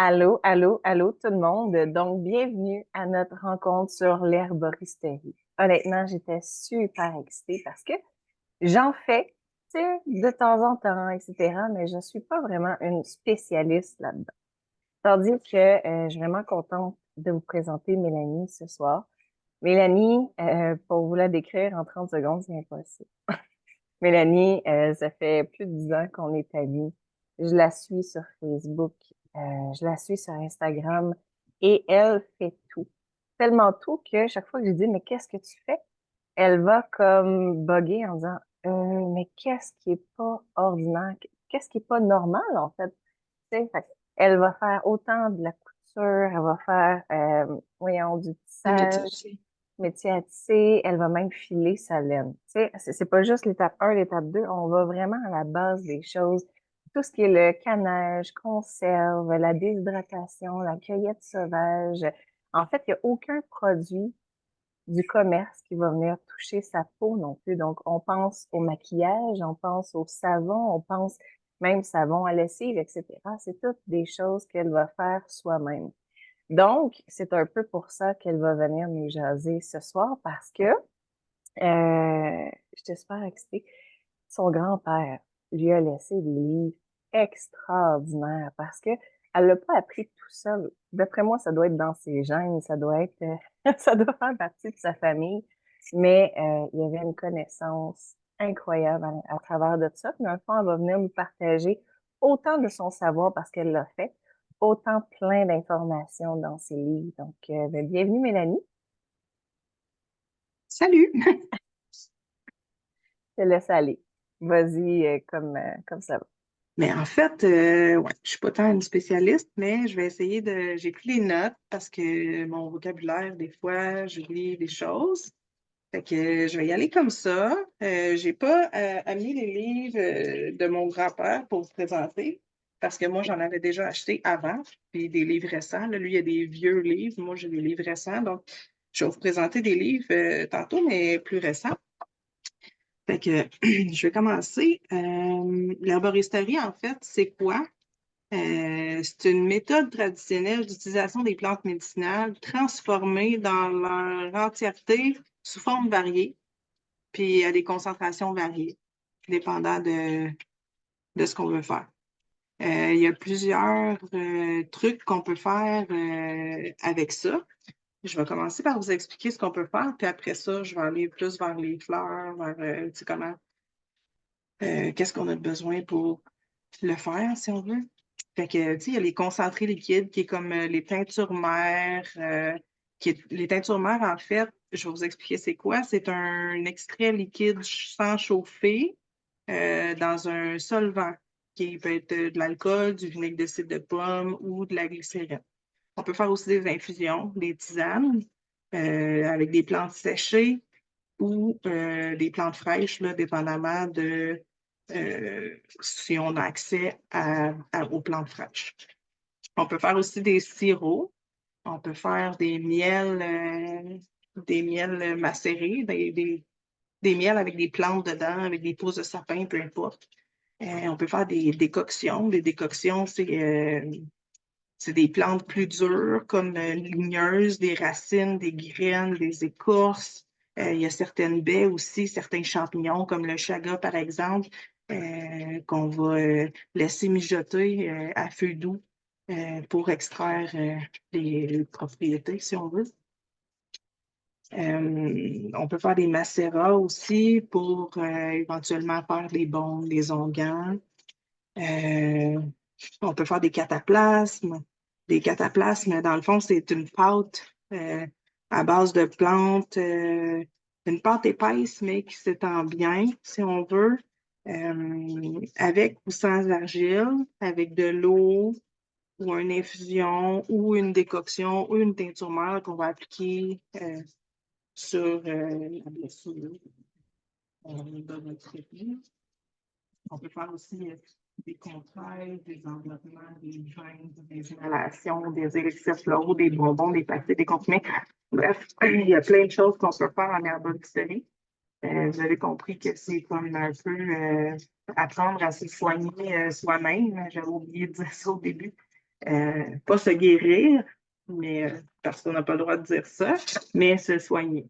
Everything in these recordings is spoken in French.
Allô, allô, allô tout le monde. Donc, bienvenue à notre rencontre sur l'herboristerie. Honnêtement, j'étais super excitée parce que j'en fais, tu sais, de temps en temps, etc., mais je ne suis pas vraiment une spécialiste là-dedans. Tandis que je suis vraiment contente de vous présenter Mélanie ce soir. Mélanie, pour vous la décrire en 30 secondes, c'est impossible. Mélanie, ça fait plus de 10 ans qu'on est amis. Je la suis sur Facebook, euh, je la suis sur Instagram et elle fait tout. Tellement tout que chaque fois que je lui dis, mais qu'est-ce que tu fais? Elle va comme bugger en disant, mais qu'est-ce qui est pas ordinaire? Qu'est-ce qui est pas normal en fait? Tu sais, elle va faire autant de la couture, elle va faire, voyons, du Le métier tissage, aussi. métier à tisser, elle va même filer sa laine. Tu sais, c'est pas juste l'étape 1, l'étape 2, on va vraiment à la base des choses. Tout ce qui est le canage, conserve, la déshydratation, la cueillette sauvage. En fait, il n'y a aucun produit du commerce qui va venir toucher sa peau non plus. Donc, on pense au maquillage, on pense au savon, on pense même savon à lessive, etc. C'est toutes des choses qu'elle va faire soi-même. Donc, c'est un peu pour ça qu'elle va venir nous jaser ce soir parce que j'étais super excitée. Son grand-père lui a laissé des livres extraordinaires parce que elle l'a pas appris tout seul. D'après moi, ça doit être dans ses gènes, ça doit être, ça doit faire partie de sa famille. Mais il y avait une connaissance incroyable à travers de ça. Puis dans le fond, elle va venir nous partager autant de son savoir parce qu'elle l'a fait, autant plein d'informations dans ses livres. Donc, ben, bienvenue Mélanie. Salut! Je te laisse aller. Vas-y, comme ça va. Mais en fait, ouais, je suis pas tant une spécialiste, mais je vais essayer de. J'ai pris les notes parce que mon vocabulaire, des fois, j'oublie des choses. Fait que je vais y aller comme ça. J'ai pas amené les livres de mon grand-père pour vous présenter parce que moi, j'en avais déjà acheté avant, puis des livres récents. Là, lui, il y a des vieux livres. Moi, j'ai des livres récents. Donc, je vais vous présenter des livres tantôt, mais plus récents. Fait que je vais commencer. L'herboristerie, en fait, c'est quoi? C'est une méthode traditionnelle d'utilisation des plantes médicinales transformées dans leur entièreté sous forme variée, puis à des concentrations variées, dépendant de ce qu'on veut faire. Il y a plusieurs trucs qu'on peut faire avec ça. Je vais commencer par vous expliquer ce qu'on peut faire, puis après ça, je vais aller plus vers les fleurs, vers tu sais, comment qu'est-ce qu'on a besoin pour le faire, si on veut. Fait que, tu sais, il y a les concentrés liquides qui est comme les teintures mères. Les teintures mères, en fait, je vais vous expliquer c'est quoi. C'est un extrait liquide sans chauffer dans un solvant qui peut être de l'alcool, du vinaigre de cidre de pomme ou de la glycérine. On peut faire aussi des infusions, des tisanes avec des plantes séchées ou des plantes fraîches, là, dépendamment de si on a accès aux plantes fraîches. On peut faire aussi des sirops. On peut faire des miels macérés, des miels avec des plantes dedans, avec des pousses de sapin, peu importe. On peut faire des décoctions. Des décoctions, c'est des plantes plus dures comme ligneuses, des racines, des graines, des écorces. Il y a certaines baies aussi, certains champignons comme le chaga par exemple, qu'on va laisser mijoter à feu doux pour extraire les propriétés, si on veut. On peut faire des macérats aussi pour éventuellement faire des baumes, des onguents. Euh, on peut faire des cataplasmes. Des cataplasmes, dans le fond, c'est une pâte à base de plantes, une pâte épaisse, mais qui s'étend bien, si on veut, avec ou sans argile, avec de l'eau ou une infusion ou une décoction ou une teinture mère qu'on va appliquer sur la blessure de notre pied. On peut faire aussi des contrails, des enveloppements, des gènes, des inhalations, des élixirs floraux, des bonbons, des pâtés, des comprimés. Bref, il y a plein de choses qu'on peut faire en herboristerie. Vous avez compris que c'est comme un peu apprendre à se soigner soi-même. J'avais oublié de dire ça au début. Pas se guérir, mais parce qu'on n'a pas le droit de dire ça, mais se soigner.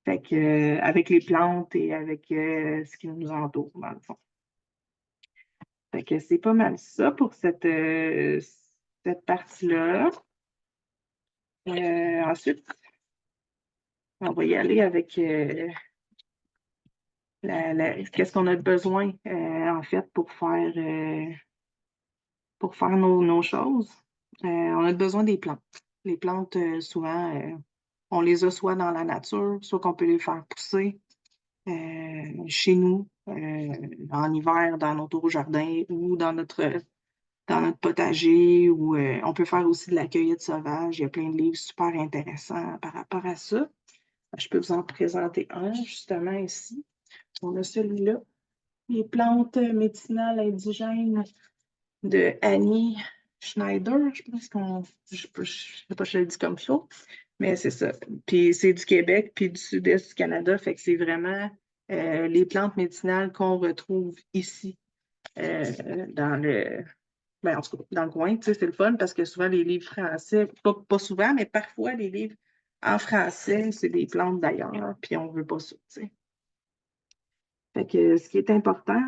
Fait que, avec les plantes et avec ce qui nous entoure, dans le fond. Fait que c'est pas mal ça pour cette partie-là. Ensuite, on va y aller avec qu'est-ce qu'on a besoin, en fait, pour faire nos choses. On a besoin des plantes. Les plantes, souvent, on les a soit dans la nature, soit qu'on peut les faire pousser chez nous, en hiver, dans notre jardin ou dans notre potager, ou on peut faire aussi de la cueillette sauvage. Il y a plein de livres super intéressants par rapport à ça. Je peux vous en présenter un, justement, ici. On a celui-là, Les plantes médicinales indigènes de Annie Schneider, je pense je sais pas si je le dis comme il faut, mais c'est ça. Puis c'est du Québec, puis du sud-est du Canada, fait que c'est vraiment les plantes médicinales qu'on retrouve ici, dans ben, en tout cas, dans le coin. Tu sais, c'est le fun parce que souvent les livres français, pas souvent, mais parfois les livres en français, c'est des plantes d'ailleurs, puis on veut pas ça, tu sais. Fait que ce qui est important,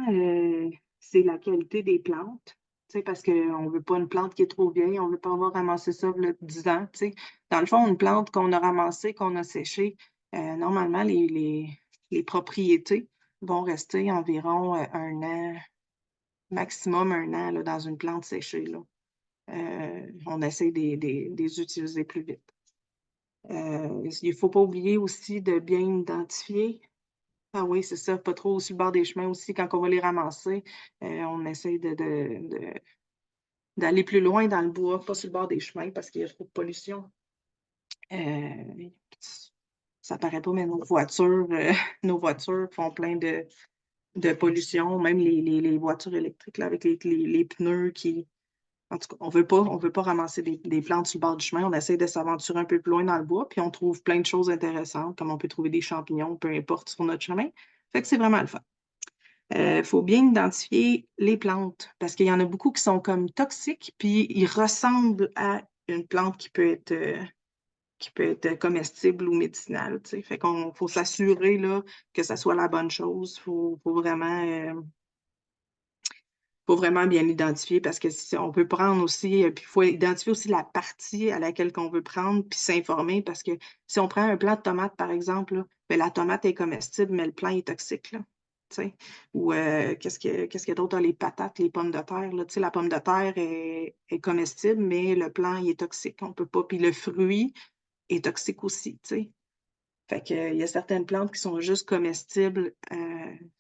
c'est la qualité des plantes. Tu sais, parce qu'on ne veut pas une plante qui est trop vieille, on ne veut pas avoir ramassé ça il y a 10 ans. Tu sais. Dans le fond, une plante qu'on a ramassée, qu'on a séchée, normalement, les propriétés vont rester environ 1 an, maximum 1 an là, dans une plante séchée. Là. On essaie de les utiliser plus vite. Il ne faut pas oublier aussi de bien identifier. Ah oui, c'est ça, pas trop sur le bord des chemins aussi. Quand on va les ramasser, on essaie d'aller plus loin dans le bois, pas sur le bord des chemins parce qu'il y a trop de pollution. Euh, Ça paraît pas, mais nos voitures font plein de pollution, même les voitures électriques là, avec les pneus qui. En tout cas, on veut pas ramasser des plantes sur le bord du chemin. On essaie de s'aventurer un peu plus loin dans le bois, puis on trouve plein de choses intéressantes, comme on peut trouver des champignons, peu importe, sur notre chemin. Fait que c'est vraiment le fun. Il faut bien identifier les plantes parce qu'il y en a beaucoup qui sont comme toxiques, puis ils ressemblent à une plante qui peut être comestible ou médicinale. Tu sais. Fait qu'on faut s'assurer là, que ça soit la bonne chose. Faut vraiment bien l'identifier parce que on peut prendre aussi, puis il faut identifier aussi la partie à laquelle qu'on veut prendre, puis s'informer parce que si on prend un plant de tomate, par exemple, là, ben, la tomate est comestible, mais le plant est toxique. Là, tu sais. Ou qu'est-ce qu'il y a d'autre? Les patates, les pommes de terre. Là, tu sais, la pomme de terre est comestible, mais le plant il est toxique. On peut pas. Puis le fruit est toxique aussi. Tu sais. Fait que, il y a certaines plantes qui sont juste comestibles,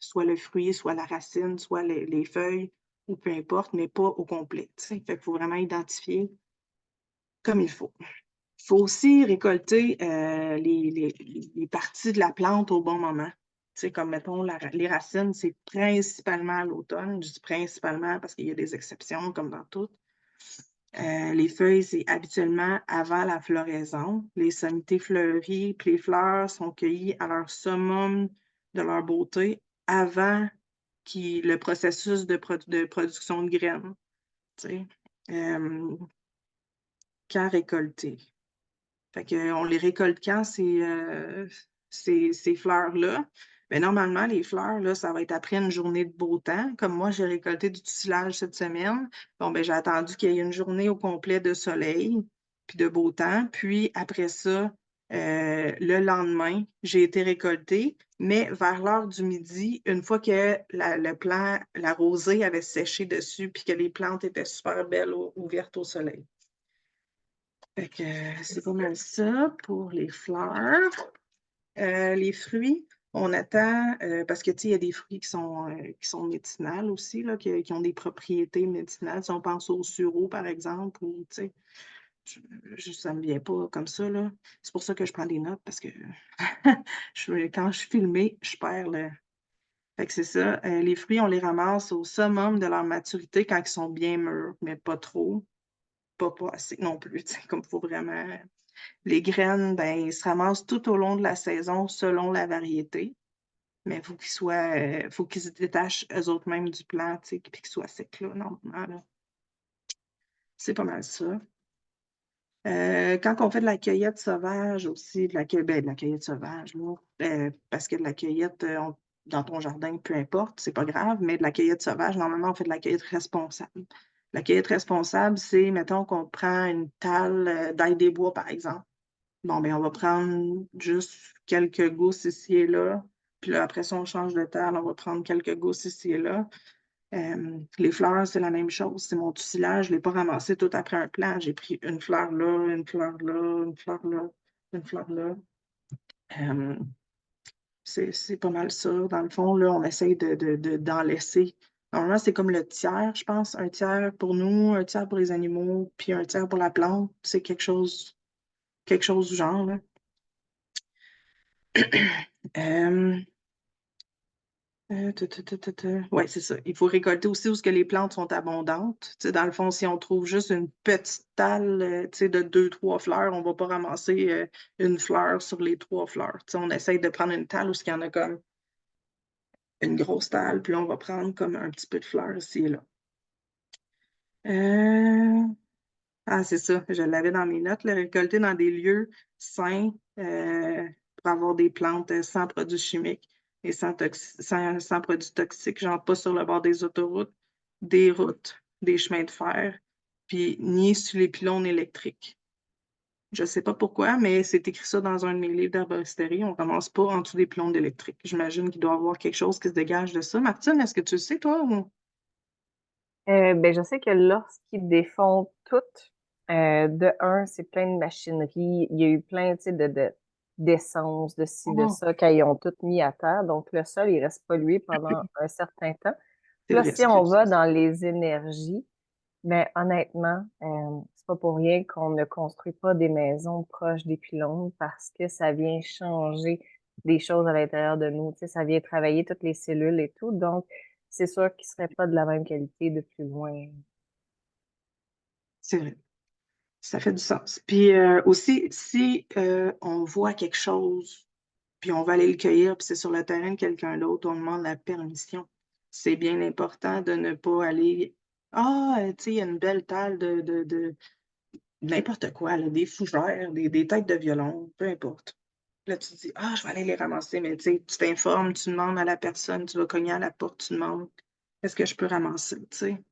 soit le fruit, soit la racine, soit les feuilles, ou peu importe, mais pas au complet. Tu sais. Fait qu'il faut vraiment identifier comme il faut. Il faut aussi récolter les parties de la plante au bon moment. Tu sais, comme mettons, les racines, c'est principalement à l'automne. Je dis principalement parce qu'il y a des exceptions, comme dans tout. Les feuilles, c'est habituellement avant la floraison. Les sommités fleuries, puis les fleurs sont cueillies à leur summum de leur beauté avant le processus de production de graines. Tu sais. Euh, Quand récolter? Fait que, on les récolte quand, ces fleurs-là? Mais normalement, les fleurs, là, ça va être après une journée de beau temps. Comme moi, j'ai récolté du tissage cette semaine. Bon, ben, j'ai attendu qu'il y ait une journée au complet de soleil puis de beau temps. Puis après ça, le lendemain, j'ai été récoltée. Mais vers l'heure du midi, une fois que la rosée avait séché dessus puis que les plantes étaient super belles ouvertes au soleil. Fait que c'est pas mal ça pour les fleurs. Les fruits, on attend, parce que, tu sais, il y a des fruits qui sont médicinales aussi, là, qui ont des propriétés médicinales. Si on pense au sureau, par exemple, ou, tu sais, ça me vient pas comme ça, là. C'est pour ça que je prends des notes, parce que quand je suis filmée, je perds le. Fait que c'est ça. Les fruits, on les ramasse au summum de leur maturité quand ils sont bien mûrs, mais pas trop, pas assez non plus, tu sais, comme il faut vraiment. Les graines, ben, ils se ramassent tout au long de la saison selon la variété. Mais il faut qu'ils se détachent eux autres mêmes du plant, tu sais, puis qu'ils soient secs, là, normalement, là. C'est pas mal ça. Quand on fait de la cueillette sauvage aussi, de la cueillette sauvage, là, parce que de la cueillette dans ton jardin, peu importe, c'est pas grave, mais de la cueillette sauvage, normalement, on fait de la cueillette responsable. La cueillette responsable, c'est, mettons qu'on prend une talle d'ail des bois, par exemple. Bon, ben, on va prendre juste quelques gousses ici et là. Puis là, après ça, on change de talle, on va prendre quelques gousses ici et là. Les fleurs, c'est la même chose. C'est mon tuilage. Je ne l'ai pas ramassé tout après un plant. J'ai pris une fleur là, une fleur là, une fleur là, une fleur là. Euh, c'est pas mal ça. Dans le fond, là, on essaye d'en laisser. Normalement, c'est comme le tiers, je pense. Un tiers pour nous, un tiers pour les animaux, puis un tiers pour la plante. C'est quelque chose du genre, là. Euh, Oui, c'est ça. Il faut récolter aussi où ce que les plantes sont abondantes. Tu sais, dans le fond, si on trouve juste une petite talle tu sais, de deux, trois fleurs, on ne va pas ramasser une fleur sur les trois fleurs. Tu sais, on essaye de prendre une talle où il y en a comme une grosse talle, puis là, on va prendre comme un petit peu de fleurs ici et là. Euh, Ah, c'est ça. Je l'avais dans mes notes, là, récolter dans des lieux sains pour avoir des plantes sans produits chimiques et sans produits toxiques, genre pas sur le bord des autoroutes, des routes, des chemins de fer, puis ni sur les pylônes électriques. Je ne sais pas pourquoi, mais c'est écrit ça dans un de mes livres d'herboristerie. On ne commence pas en dessous des pylônes électriques. J'imagine qu'il doit y avoir quelque chose qui se dégage de ça. Martine, est-ce que tu le sais, toi? Ben, je sais que lorsqu'ils défont tout, de un, c'est plein de machinerie. Il y a eu plein, tu sais, d'essence, de ci, de Oh, ça, quand ils ont tout mis à terre. Donc, le sol, il reste pollué pendant un certain temps. c'est Puis là, vrai, si c'est vrai. on va dans les énergies, mais honnêtement, c'est pas pour rien qu'on ne construit pas des maisons proches des pylônes parce que ça vient changer des choses à l'intérieur de nous. Tu sais, ça vient travailler toutes les cellules et tout. Donc, c'est sûr qu'ils seraient pas de la même qualité de plus loin. C'est vrai. Ça fait du sens. Puis aussi, si on voit quelque chose, puis on va aller le cueillir, puis c'est sur le terrain de quelqu'un d'autre, on demande la permission. C'est bien important de ne pas aller. Ah, tu sais, il y a une belle talle de n'importe quoi, là, des fougères, des têtes de violon, peu importe. Là, tu te dis, ah, je vais aller les ramasser, mais tu sais, tu t'informes, tu demandes à la personne, tu vas cogner à la porte, tu demandes, est-ce que je peux ramasser, tu sais?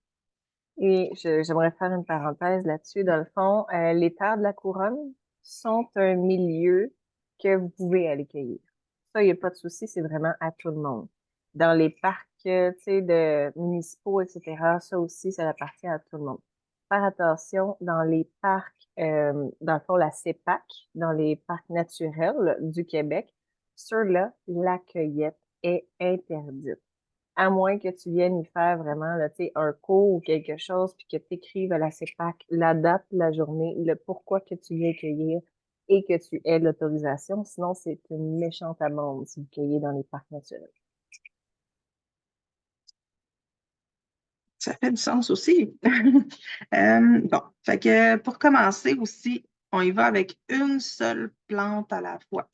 Et j'aimerais faire une parenthèse là-dessus. Dans le fond, les terres de la couronne sont un milieu que vous pouvez aller cueillir. Ça, il n'y a pas de souci, c'est vraiment à tout le monde. Dans les parcs, tu sais, de municipaux, etc., ça aussi, ça appartient à tout le monde. Faire attention dans les parcs, dans le fond, la CEPAC, dans les parcs naturels du Québec, ceux-là, la cueillette est interdite. À moins que tu viennes y faire vraiment là, tu sais, un cours ou quelque chose, puis que tu écrives à la CEPAC la date, la journée, le pourquoi que tu viens cueillir et que tu aies l'autorisation. Sinon, c'est une méchante amende si vous cueillez dans les parcs naturels. Ça fait du sens aussi. Bon, fait que pour commencer aussi, on y va avec une seule plante à la fois.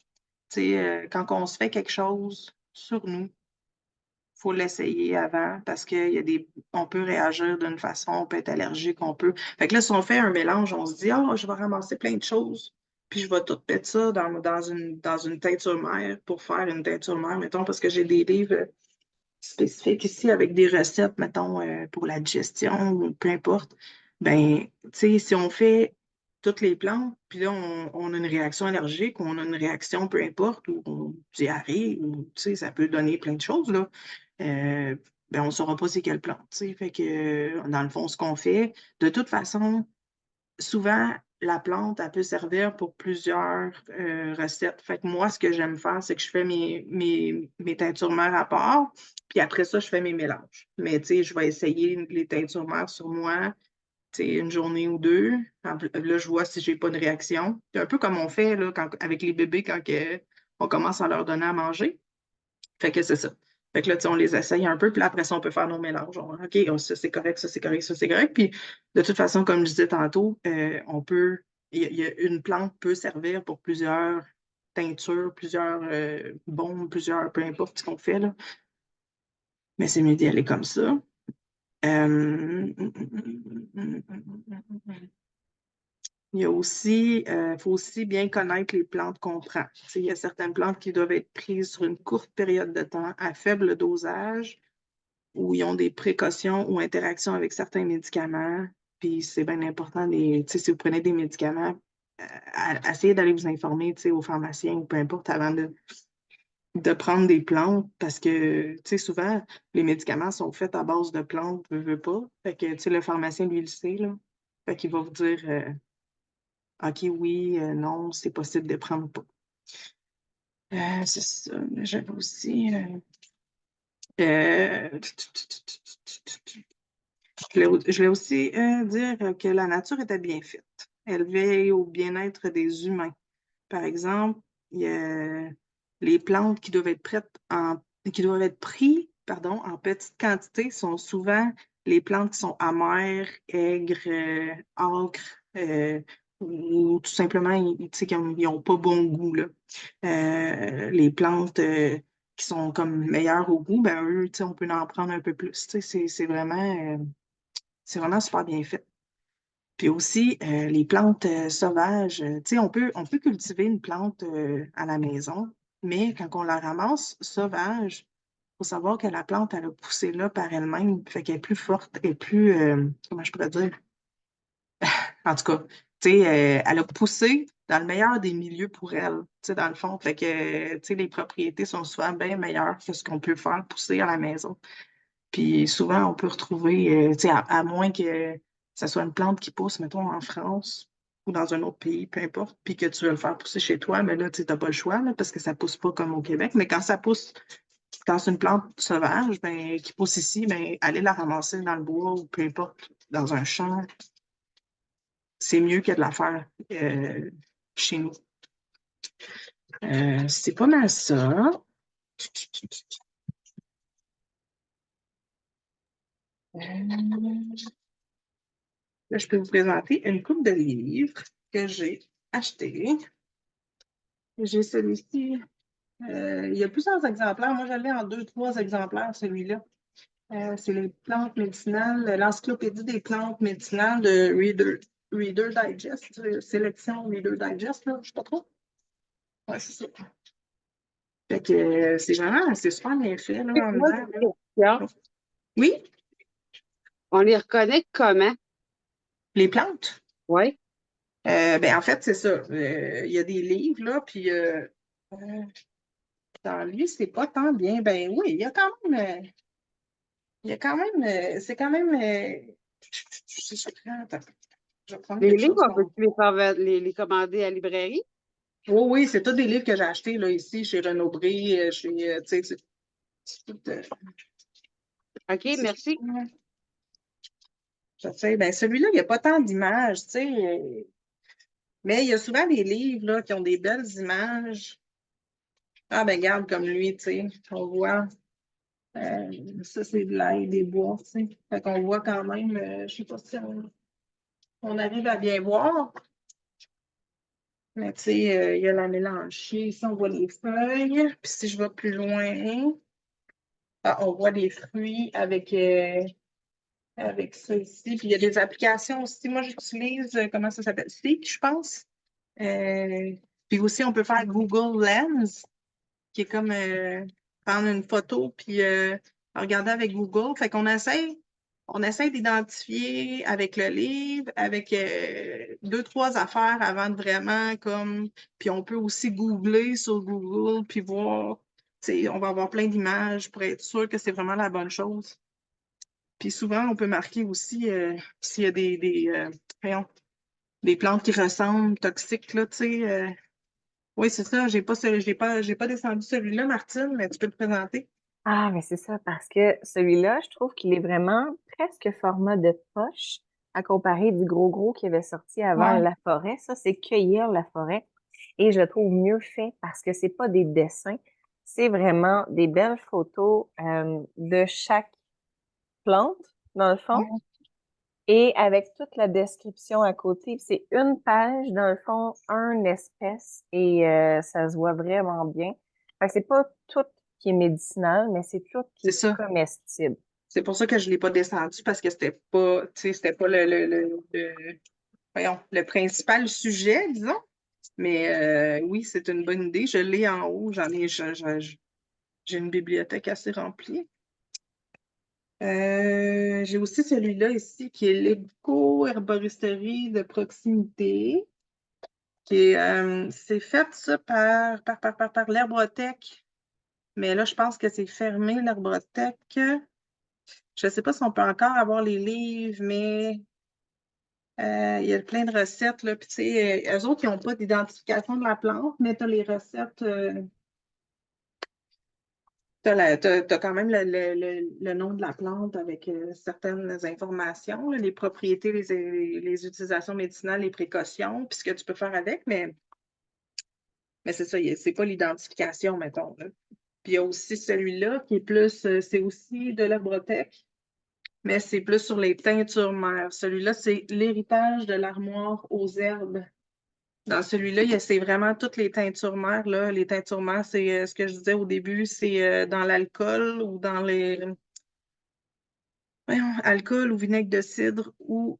Tu sais, quand on se fait quelque chose sur nous, il faut l'essayer avant parce on peut réagir d'une façon, on peut être allergique, on peut. Fait que là, si on fait un mélange, on se dit, oh, je vais ramasser plein de choses, puis je vais tout mettre ça dans une teinture mère pour faire une teinture mère, mettons, parce que j'ai des livres spécifique ici avec des recettes, mettons, pour la digestion ou peu importe, ben, tu sais, si on fait toutes les plantes, puis là, on a une réaction allergique ou on a une réaction peu importe, ou on diarrhée, ou tu sais, ça peut donner plein de choses, là. Euh, ben, on ne saura pas c'est quelle plante, tu sais. Fait que, dans le fond, ce qu'on fait, de toute façon, souvent, la plante, elle peut servir pour plusieurs recettes. Fait que moi, ce que j'aime faire, c'est que je fais mes teintures mères à part, puis après ça, je fais mes mélanges. Mais tu sais, je vais essayer les teintures mères sur moi, tu sais, une journée ou deux. Là, je vois si j'ai pas de réaction. C'est un peu comme on fait là, avec les bébés quand on commence à leur donner à manger. Fait que c'est ça. Fait que là, tu sais, on les essaye un peu, puis là, après ça, on peut faire nos mélanges. OK, oh, ça c'est correct, ça c'est correct, ça c'est correct. Puis de toute façon, comme je disais tantôt, une plante peut servir pour plusieurs teintures, plusieurs bombes, plusieurs, peu importe ce qu'on fait, là. Mais c'est mieux d'y aller comme ça. Euh, Il y a aussi, faut aussi bien connaître les plantes qu'on prend. Tu sais, il y a certaines plantes qui doivent être prises sur une courte période de temps à faible dosage où ils ont des précautions ou interactions avec certains médicaments. Puis c'est bien important, tu sais, si vous prenez des médicaments, essayez d'aller vous informer, tu sais, au pharmacien ou peu importe avant de prendre des plantes parce que, tu sais, souvent, les médicaments sont faits à base de plantes, veux pas. Fait que, tu sais, le pharmacien, lui, il le sait, là. Fait qu'il va vous dire, OK, oui, non, c'est possible de prendre pas. C'est ça. J'avais aussi. Euh, je voulais aussi dire que la nature était bien faite. Elle veille au bien-être des humains. Par exemple, il y a les plantes qui doivent être qui doivent être prises, pardon, en petite quantité sont souvent les plantes qui sont amères, aigres, âcres, ou tout simplement, tu sais, ils n'ont pas bon goût, là. Les plantes qui sont comme meilleures au goût, ben eux, tu sais, on peut en prendre un peu plus. Tu sais, c'est vraiment super bien fait. Puis aussi, les plantes sauvages, tu sais, on peut cultiver une plante à la maison, mais quand on la ramasse sauvage, il faut savoir que la plante, elle a poussé là par elle-même, fait qu'elle est plus forte et plus, comment je pourrais dire? En tout cas, tu sais, elle a poussé dans le meilleur des milieux pour elle, tu sais, dans le fond. Fait que, tu sais, les propriétés sont souvent bien meilleures que ce qu'on peut faire pousser à la maison. Puis souvent, on peut retrouver, tu sais, à moins que ça soit une plante qui pousse, mettons, en France ou dans un autre pays, peu importe, puis que tu veux le faire pousser chez toi, mais là, tu n'as pas le choix, là, parce que ça pousse pas comme au Québec. Mais quand ça pousse, quand c'est une plante sauvage, ben, qui pousse ici, ben, aller la ramasser dans le bois ou peu importe, dans un champ, c'est mieux que de la faire chez nous. C'est pas mal ça. Là, je peux vous présenter une coupe de livres que j'ai achetés. J'ai celui-ci. Il y a plusieurs exemplaires. Moi, je l'ai en deux, trois exemplaires, celui-là. C'est les plantes médicinales, l'encyclopédie des plantes médicinales de Reader Digest, sélection Reader Digest, là, je sais pas trop. Ouais, c'est ça. Fait que c'est super bien fait, là, en Moi, dedans, j'ai une question. là. Oui, On les reconnaît comment? les plantes. Oui. Ben, en fait, c'est ça. Il y a des livres, là, puis euh, dans lui, c'est pas tant bien. Ben oui, c'est quand même, c'est secret. Attends, je vais prendre Les quelque livres, chose on peut-tu les commander à la librairie? Oui, oui, c'est tous des livres que j'ai achetés, là, ici, chez Renaud-Bré, tu sais, c'est tout, OK, c'est- merci. je sais, ben, celui-là, il n'y a pas tant d'images, tu sais, mais il y a souvent des livres, là, qui ont des belles images. Ah, ben, regarde, comme lui, tu sais, on voit. Ça, c'est de l'ail, des bois, tu sais. Fait qu'on voit quand même, je sais pas si on arrive à bien voir, mais tu sais, il y a la mélanchée. Ici, on voit les feuilles. Puis si je vais plus loin, on voit les fruits avec ça ici. Puis il y a des applications aussi. Moi, j'utilise, comment ça s'appelle? Seek, je pense. Euh, Puis aussi, on peut faire Google Lens, qui est comme prendre une photo puis regarder avec Google. Fait qu'on essaie d'identifier avec le livre, avec deux, trois affaires avant de vraiment comme. Puis on peut aussi googler sur Google puis voir. Tu sais, on va avoir plein d'images pour être sûr que c'est vraiment la bonne chose. Puis souvent, on peut marquer aussi s'il y a voyons, des plantes qui ressemblent toxiques, là, tu sais. Oui, c'est ça. J'ai pas descendu celui-là, Martine, mais tu peux le présenter. Ah, mais c'est ça, parce que celui-là, je trouve qu'il est vraiment presque format de poche à comparer du gros gros qui avait sorti avant Ouais. La Forêt. Ça, c'est Cueillir la forêt. Et je le trouve mieux fait parce que c'est pas des dessins, c'est vraiment des belles photos de chaque plante, dans le fond, Ouais. et avec toute la description à côté. Puis c'est une page, dans le fond, un espèce, et ça se voit vraiment bien. Fait que c'est pas tout qui est médicinal, mais c'est tout qui C'est est ça. comestible. C'est pour ça que je ne l'ai pas descendu parce que c'était pas, tu sais, c'était pas voyons, le principal sujet, disons. Mais oui, c'est une bonne idée. Je l'ai en haut. J'ai une bibliothèque assez remplie. J'ai aussi celui-là ici qui est l'éco-herboristerie de proximité. C'est fait ça par l'Herbrothèque. Mais là, je pense que c'est fermé, l'Herbrothèque. Je ne sais pas si on peut encore avoir les livres, mais il y a plein de recettes, là. Puis, tu sais, eux autres, ils n'ont pas d'identification de la plante, mais tu as les recettes. T'as quand même le nom de la plante avec certaines informations, là, les propriétés, les utilisations médicinales, les précautions, puis ce que tu peux faire avec, mais c'est ça, c'est pas l'identification, mettons, là. Puis il y a aussi celui-là qui est plus, c'est aussi de l'Herbrothèque, mais c'est plus sur les teintures mères. Celui-là, c'est l'héritage de l'armoire aux herbes. Dans celui-là, c'est vraiment toutes les teintures mères, là. Les teintures mères, c'est ce que je disais au début, c'est dans l'alcool ou dans voyons, alcool ou vinaigre de cidre ou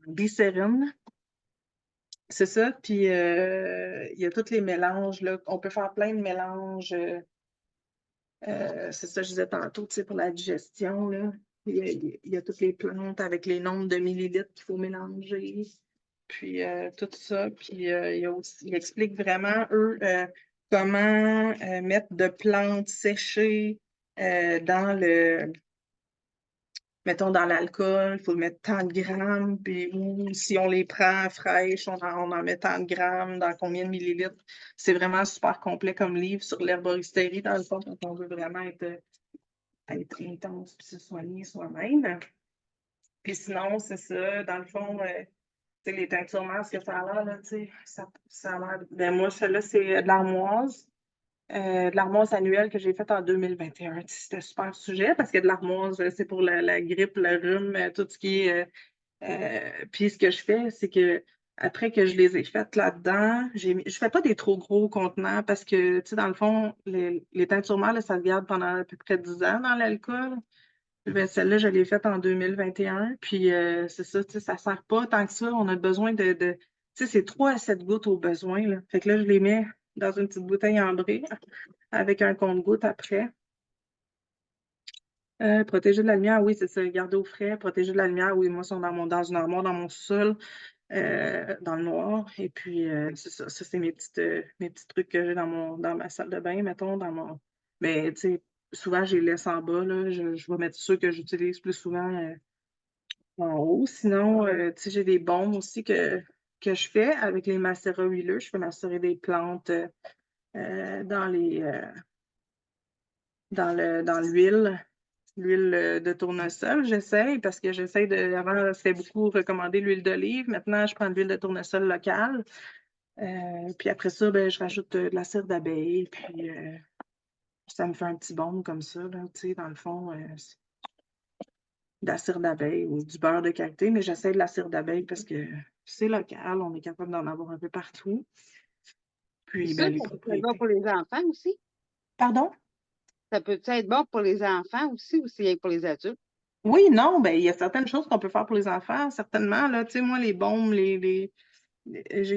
glycérine. C'est ça. Puis il y a tous les mélanges, là. On peut faire plein de mélanges. C'est ça, je disais tantôt, tu sais, pour la digestion, là. Il y a toutes les plantes avec les nombres de millilitres qu'il faut mélanger. Puis tout ça. Puis il explique vraiment, eux, comment mettre de plantes séchées dans mettons, dans l'alcool, il faut mettre tant de grammes, puis ou si on les prend fraîches, on en met tant de grammes, dans combien de millilitres. C'est vraiment super complet comme livre sur l'herboristerie, dans le fond, quand on veut vraiment être intense puis se soigner soi-même. Puis sinon, c'est ça, dans le fond, tu sais, les teintures mères, ce que ça a l'air, là, tu sais, ça a l'air. Ben moi, celle-là, c'est de l'armoise. De l'armoise annuelle que j'ai faite en 2021. C'était un super sujet parce que de l'armoise, c'est pour la grippe, le rhume, tout ce qui est. Puis ce que je fais, c'est que après que je les ai faites là-dedans, je fais pas des trop gros contenants parce que, tu sais, dans le fond, les teintures mères, là, ça se garde pendant à peu près 10 ans dans l'alcool. Ben, celle-là, je l'ai faite en 2021. Puis c'est ça, tu sais, ça sert pas tant que ça. On a besoin tu sais, c'est 3 à 7 gouttes au besoin, là. Fait que là, je les mets dans une petite bouteille ambrée avec un compte-gouttes après. Protéger de la lumière, oui, c'est ça. Garder au frais. Protéger de la lumière, oui, moi, ils sont dans une armoire, dans mon sol, dans le noir. Et puis, c'est ça. Ça, c'est mes petits trucs que j'ai dans ma salle de bain, mettons, Mais, tu sais, souvent, je les laisse en bas, là. Je vais mettre ceux que j'utilise plus souvent en haut. Sinon, tu sais, j'ai des baumes aussi que je fais avec les macérats huileux. Je fais macérer des plantes dans dans l'huile de tournesol. J'essaye parce que avant, c'était beaucoup recommandé l'huile d'olive. Maintenant, je prends de l'huile de tournesol locale. Puis après ça, ben, je rajoute de la cire d'abeille. Puis ça me fait un petit baume comme ça, là, tu sais, dans le fond. De la cire d'abeille ou du beurre de karité, mais j'essaie de la cire d'abeille parce que c'est local, on est capable d'en avoir un peu partout. Puis, Ça, ben, les ça peut être bon propriétés. pour les enfants aussi. Pardon? Ça peut être bon pour les enfants aussi ou c'est pour les adultes? Oui, non, ben, il y a certaines choses qu'on peut faire pour les enfants, certainement. Là, tu sais, moi, les baumes, j'ai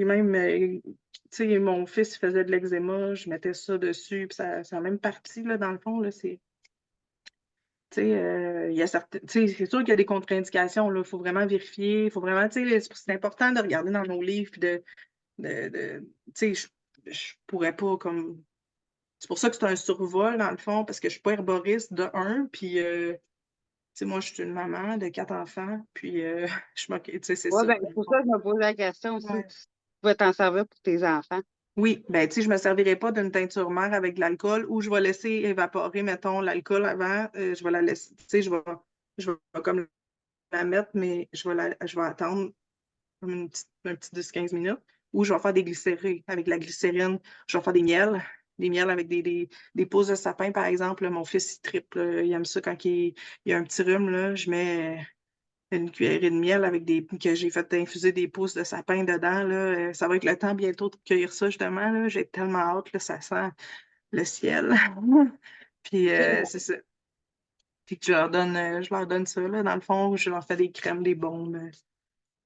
même, tu sais, mon fils faisait de l'eczéma, je mettais ça dessus, puis ça a même parti, là, dans le fond, là, c'est. Tu sais, il y a certaines, tu sais, c'est sûr qu'il y a des contre-indications, là, il faut vraiment vérifier, il faut vraiment, tu sais, c'est important de regarder dans nos livres, puis tu sais, je pourrais pas comme. C'est pour ça que c'est un survol, dans le fond, parce que je suis pas herboriste de un, puis, tu sais, moi, je suis une maman de 4 enfants, puis je m'occupe, tu sais, c'est Oui, ça. bien, c'est pour ça que je me pose la question aussi. Ouais. Tu vas t'en servir pour tes enfants. Oui, ben, tu sais, je me servirai pas d'une teinture mère avec de l'alcool ou je vais laisser évaporer, mettons, l'alcool avant, je vais la laisser, tu sais, je vais comme la mettre, mais je vais attendre comme un petit 10-15 minutes, ou je vais faire des glycérés avec de la glycérine. Je vais faire des miels avec des pousses de sapin, par exemple. Là, mon fils, il tripe, là, il aime ça quand il y a un petit rhume. Là, je mets une cuillerée de miel avec que j'ai fait infuser des pousses de sapin dedans. Là. Ça va être le temps bientôt de cueillir ça, justement. Là. J'ai tellement hâte, là, ça sent le ciel. Puis c'est ça. Puis que je leur donne ça, là, dans le fond, je leur fais des crèmes, des baumes.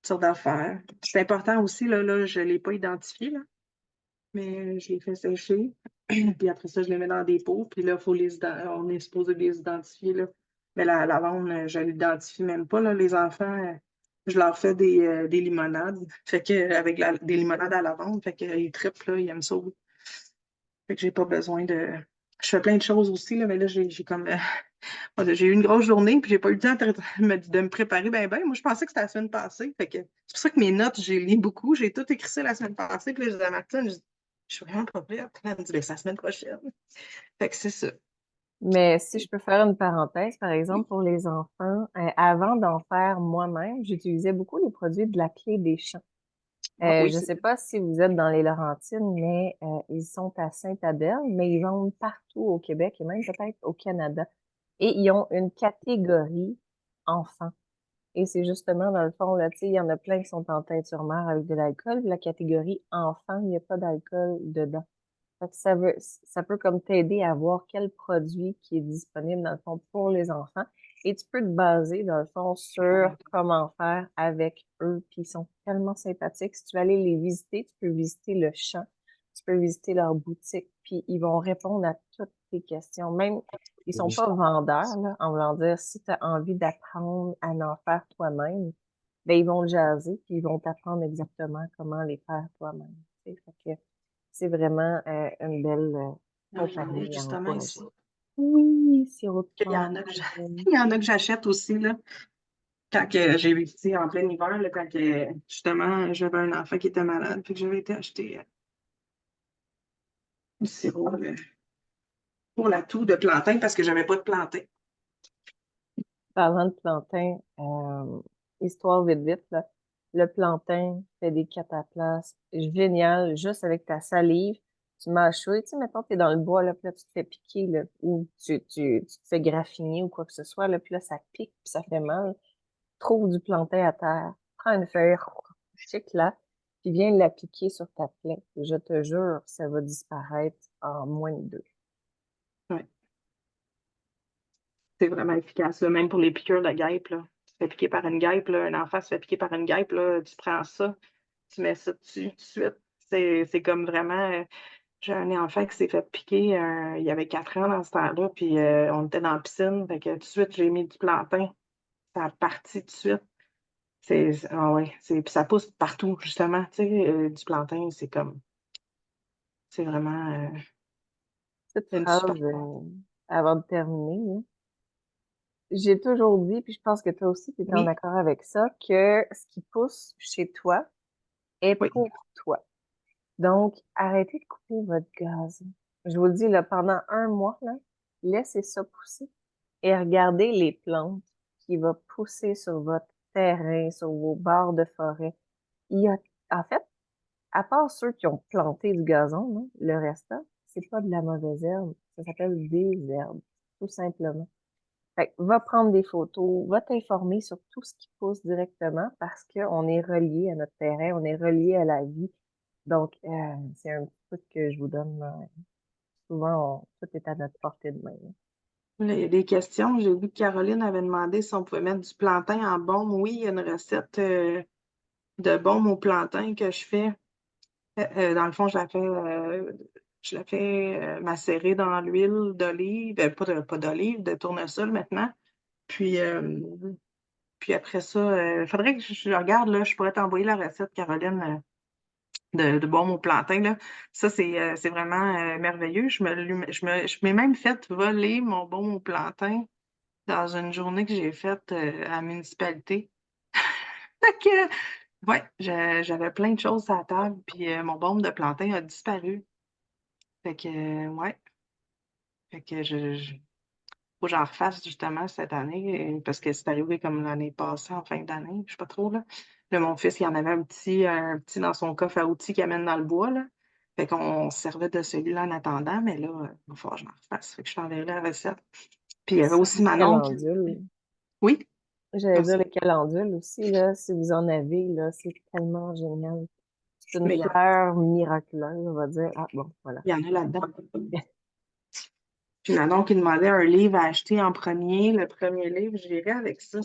sortes d'affaires. C'est important aussi, là, je ne l'ai pas identifié, là, mais je les fais sécher. Puis après ça, je les mets dans des pots. Puis là, on est supposé les identifier, là. Mais la lavande, je ne l'identifie même pas, là. Les enfants, je leur fais des limonades. Fait que, avec des limonades à lavande. Fait qu'ils trippent, là, ils aiment ça. Fait que j'ai pas besoin de. Je fais plein de choses aussi, là, mais là, j'ai comme. J'ai eu une grosse journée, puis j'ai pas eu le temps de me préparer ben. Moi, je pensais que c'était la semaine passée. Fait que c'est pour ça que mes notes, j'ai lu beaucoup. J'ai tout écrit ça la semaine passée. Puis là, je disais à Martine, je suis vraiment pas prête. Elle me dit, ben, c'est la semaine prochaine. Fait que c'est ça. Mais si je peux faire une parenthèse, par exemple, Oui. pour les enfants, avant d'en faire moi-même, j'utilisais beaucoup les produits de la Clé des Champs. Ah, oui, Je ne sais pas si vous êtes dans les Laurentides, mais ils sont à Sainte-Adèle, mais ils vendent partout au Québec et même peut-être au Canada. Et ils ont une catégorie enfants. Et c'est justement, dans le fond, là, tu sais, il y en a plein qui sont en teinture-mère avec de l'alcool. La catégorie enfant, il n'y a pas d'alcool dedans. Fait que ça peut comme t'aider à voir quel produit qui est disponible, dans le fond, pour les enfants. Et tu peux te baser, dans le fond, sur comment faire avec eux. Puis ils sont tellement sympathiques. Si tu veux aller les visiter, tu peux visiter le champ, tu peux visiter leur boutique, puis ils vont répondre à toutes tes questions. Même, ils sont pas vendeurs, là, en voulant dire, si tu as envie d'apprendre à en faire toi-même, ben ils vont le jaser, puis ils vont t'apprendre exactement comment les faire toi-même. Tu sais. Fait que c'est vraiment une belle Ah, j'en ai compagnie à justement ici. encourager. Oui, sirop de Il y en pomme. a il y en a que j'achète aussi, là. Quand que j'ai visité en plein hiver, là, quand que, justement, j'avais un enfant qui était malade, puis que j'avais été acheter du sirop pour la toux de plantain parce que j'avais pas de plantain. Parlant de plantain, histoire vite vite, là, le plantain fait des cataplasmes génial, juste avec ta salive. Tu mâchouilles, tu sais, mettons, t'es dans le bois, là, puis là, tu te fais piquer, là, ou tu te fais graffiner ou quoi que ce soit, là, puis là, ça pique, puis ça fait mal. Trouve du plantain à terre, prends une feuille, chic là, puis viens l'appliquer sur ta plaie. Je te jure, ça va disparaître en moins de deux. Ouais. C'est vraiment efficace, là, même pour les piqûres de guêpes, là. Tu te fais piquer par une guêpe, là, un enfant se fait piquer par une guêpe, là, tu prends ça, tu mets ça dessus tout de suite. C'est comme vraiment. J'ai un enfant qui s'est fait piquer, il y avait 4 ans dans ce temps-là, puis on était dans la piscine, fait que tout de suite, j'ai mis du plantain. Ça a parti tout de suite. Ah ouais, puis ça pousse partout, justement. Tu sais, du plantain, c'est vraiment Cette une phrase, super. avant de terminer, hein, j'ai toujours dit, puis je pense que toi aussi, tu es en Oui, accord avec ça, que ce qui pousse chez toi est oui. pour toi. Donc, arrêtez de couper votre gaz. Je vous le dis, là, pendant un mois, là, laissez ça pousser et regardez les plantes qui vont pousser sur votre terrain, sur vos bords de forêt. Il y a, en fait, à part ceux qui ont planté du gazon, là, le restant, c'est pas de la mauvaise herbe. Ça s'appelle des herbes, tout simplement. Fait que va prendre des photos, va t'informer sur tout ce qui pousse directement parce qu'on est relié à notre terrain, on est relié à la vie. Donc, c'est un petit truc que je vous donne. Là. Souvent, tout est à notre portée de main. Là. Là, il y a des questions. J'ai vu que Caroline avait demandé si on pouvait mettre du plantain en baume. Oui, il y a une recette de baume au plantain que je fais. Dans le fond, je la fais macérer dans l'huile d'olive, pas d'olive, de tournesol maintenant. Puis, puis après ça, il faudrait que je regarde, là, je pourrais t'envoyer la recette, Caroline, de baume au plantain, là. Ça, c'est vraiment merveilleux. Je m'ai même fait voler mon baume au plantain dans une journée que j'ai faite à la municipalité. Fait que, ouais, j'avais plein de choses à la table, puis mon baume de plantain a disparu. Fait que, ouais. Fait que faut que j'en refasse justement cette année, parce que c'est arrivé comme l'année passée, en fin d'année, je sais pas trop, là. Là, mon fils, il en avait un petit dans son coffre à outils qu'il amène dans le bois, là. Fait qu'on se servait de celui-là en attendant, mais là, il va falloir que je m'en refasse. Fait que je t'enverrai la recette. Puis il y avait Ça, aussi les Manon qui. calendules. Oui, J'allais dire merci. les calendules aussi, là, si vous en avez, là, c'est tellement génial. C'est une Mais fleur miraculeuse, on va dire. Ah, bon, voilà. il y en a là-dedans. Puis Manon qui demandait un livre à acheter en premier. Le premier livre, j'irai avec ça.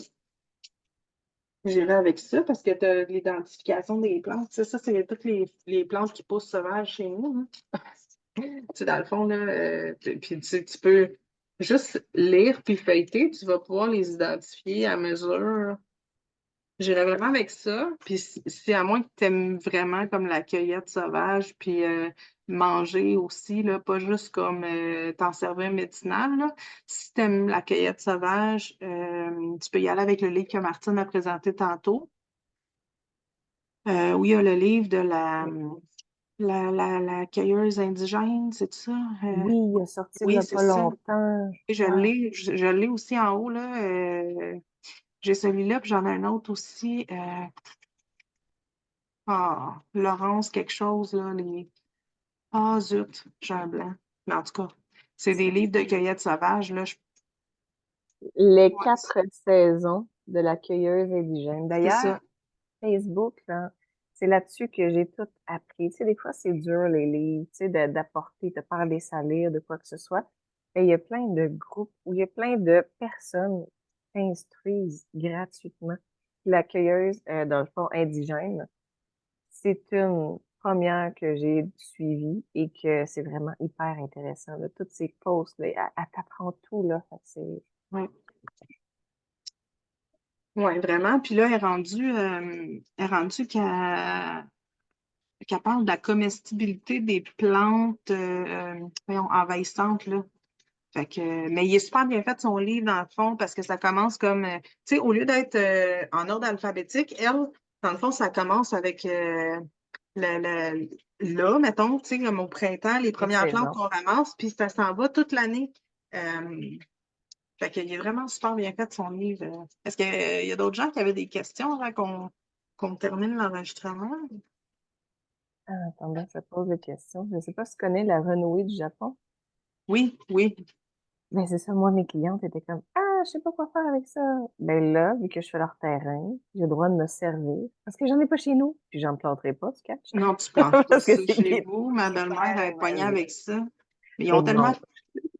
J'irai avec ça parce que tu as l'identification des plantes. Ça, c'est toutes les plantes qui poussent sauvages chez nous, hein. Dans le fond, là, puis tu peux juste lire puis feuilleter, tu vas pouvoir les identifier à mesure. J'irais vraiment avec ça. Puis c'est à moins que tu aimes vraiment comme la cueillette sauvage, puis manger aussi, là, pas juste comme t'en servir médicinal, là. Si tu aimes la cueillette sauvage, tu peux y aller avec le livre que Martine a présenté tantôt, où il y a le livre de la cueilleuse indigène, c'est ça? Oui, il a sorti il y Oui, a c'est pas ça. longtemps. Et Ouais. je l'ai aussi en haut, là. J'ai celui-là, puis j'en ai un autre aussi. Laurence, quelque chose, là. Ah, zut, j'ai un blanc. Mais en tout cas, c'est des livres de cueillette sauvage, là. Les Ouais, 4 saisons de la cueilleuse indigène. c'est D'ailleurs, ça. Facebook, là, c'est là-dessus que j'ai tout appris. Tu sais, des fois, c'est dur, les livres, tu sais, d'apporter, de parler à lire, de quoi que ce soit. Et il y a plein de groupes où il y a plein de personnes qui s'instruisent gratuitement. La cueilleuse, dans le fond, indigène, c'est une première que j'ai suivie et que c'est vraiment hyper intéressant, là. Toutes ces posts, là, elle t'apprend tout, là. Fait que Ouais. Ouais, vraiment. Puis là, elle est rendue qu'elle parle de la comestibilité des plantes voyons, envahissantes, là. Fait que, mais il est super bien fait son livre, dans le fond, parce que ça commence comme, tu sais, au lieu d'être en ordre alphabétique, elle, dans le fond, ça commence avec là, mettons, tu sais, comme au printemps, les les premières plantes saisons. qu'on ramasse, puis ça s'en va toute l'année. Fait qu'il est vraiment super bien fait son livre. Est-ce qu'il y a d'autres gens qui avaient des questions avant qu'on termine l'enregistrement? Ah, attendez, je pose des questions. Je ne sais pas si tu connais la renouée du Japon. Oui, oui. Ben, c'est ça, moi, mes clientes étaient comme, ah, je sais pas quoi faire avec ça. Ben là, vu que je fais leur terrain, j'ai le droit de me servir. Parce que j'en ai pas chez nous. Puis j'en planterai pas, tu catches? Non, tu plantes pas Parce que ça c'est chez des vous. Ma belle-mère super est pognée mal. avec ça. Mais ils Mais ont tellement. non.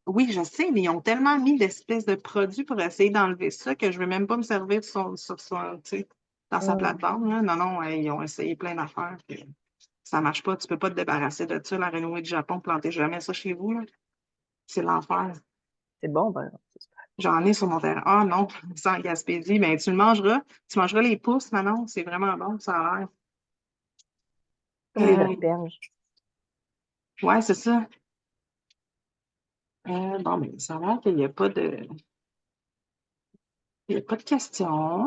Oui, je sais, mais ils ont tellement mis d'espèces de produits pour essayer d'enlever ça que je ne veux même pas me servir de sur son, tu sais, dans sa Hum, plate-bande, là. Non, non, ils ont essayé plein d'affaires. Puis ça marche pas. Tu peux pas te débarrasser de ça. La renouée du Japon, plantez jamais ça chez vous, là. C'est l'enfer. c'est bon, ben, c'est super. J'en ai sur mon terrain. Ah non, sans Gaspésie, mais tu le mangeras. Tu mangeras les pousses, Manon. C'est vraiment bon, ça a l'air. Comme les Euh, asperges. ouais, c'est ça. Bon, mais ça a l'air qu'il n'y a pas de. Il n'y a pas de questions.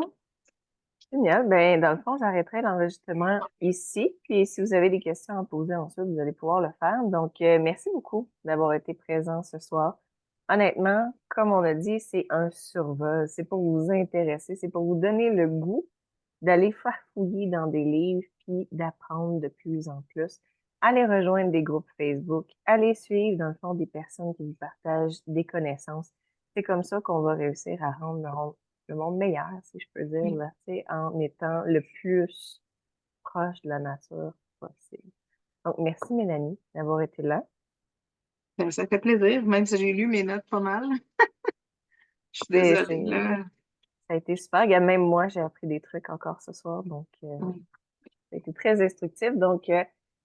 Génial. Ben, dans le fond, j'arrêterai l'enregistrement ici. Puis si vous avez des questions à poser ensuite, vous allez pouvoir le faire. Donc, merci beaucoup d'avoir été présent ce soir. Honnêtement, comme on a dit, c'est un survol. C'est pour vous intéresser, c'est pour vous donner le goût d'aller farfouiller dans des livres puis d'apprendre de plus en plus. Allez rejoindre des groupes Facebook, allez suivre dans le fond des personnes qui vous partagent des connaissances. C'est comme ça qu'on va réussir à rendre le monde meilleur, si je peux dire, Oui. là, tu sais, en étant le plus proche de la nature possible. Donc, merci Mélanie d'avoir été là. Ben, ça fait plaisir, même si j'ai lu mes notes pas mal. Je suis C'est, désolée, c'est- là. Ça a été super. Regarde, même moi, j'ai appris des trucs encore ce soir, donc Oui. ça a été très instructif. Donc,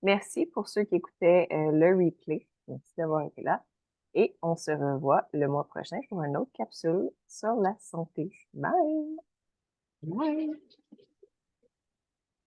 merci pour ceux qui écoutaient le replay. Merci d'avoir été là. Et on se revoit le mois prochain pour une autre capsule sur la santé. Bye! Ouais.